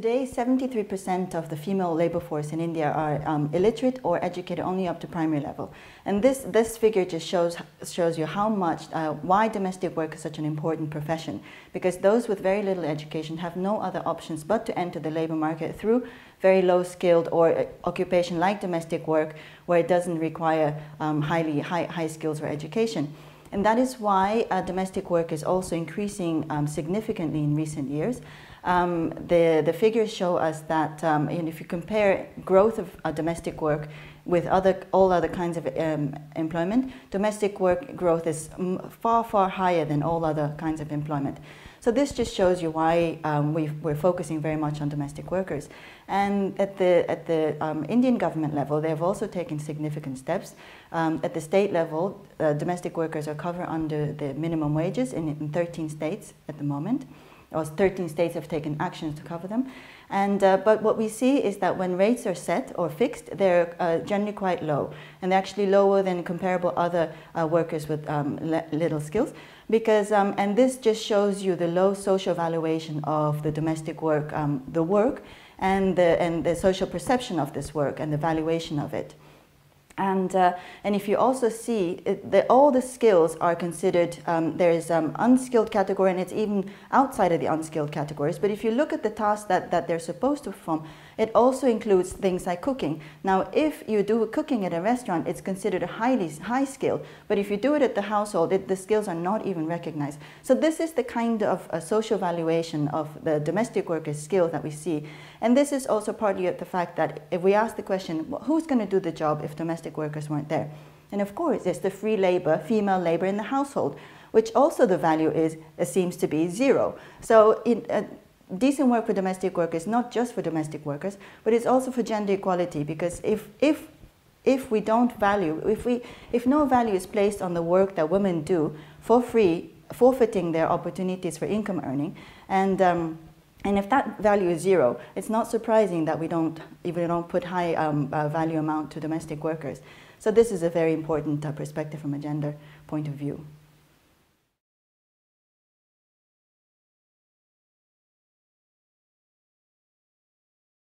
Today, 73% of the female labor force in India are illiterate or educated only up to primary level. And this figure just shows you how much, why domestic work is such an important profession. Because those with very little education have no other options but to enter the labor market through very low skilled or occupation like domestic work, where it doesn't require high skills or education. And that is why domestic work is also increasing significantly in recent years. The figures show us that if you compare growth of domestic work with all other kinds of employment, domestic work growth is far higher than all other kinds of employment. So this just shows you why we're focusing very much on domestic workers. And at the Indian government level, they have also taken significant steps. At the state level, domestic workers are covered under the minimum wages in 13 states at the moment. Or 13 states have taken actions to cover them. And, but what we see is that when rates are set or fixed, they're generally quite low. And they're actually lower than comparable other workers with little skills. Because, and this just shows you the low social valuation of the domestic work, the work, and the social perception of this work and the valuation of it. And if you also see, all the skills are considered, there is unskilled category, and it's even outside of the unskilled categories. But if you look at the tasks that they're supposed to perform, it also includes things like cooking. Now, if you do cooking at a restaurant, it's considered a high skill. But if you do it at the household, the skills are not even recognized. So this is the kind of social valuation of the domestic workers' skills that we see. And this is also partly the fact that if we ask the question, well, who's going to do the job if domestic workers weren't there? And of course, it's the free labor, female labor in the household, which also the value seems to be zero. So decent work for domestic workers, not just for domestic workers, but it's also for gender equality, because if we don't value, if no value is placed on the work that women do for free, forfeiting their opportunities for income earning, and if that value is zero, it's not surprising that we don't put high value amount to domestic workers. So this is a very important perspective from a gender point of view.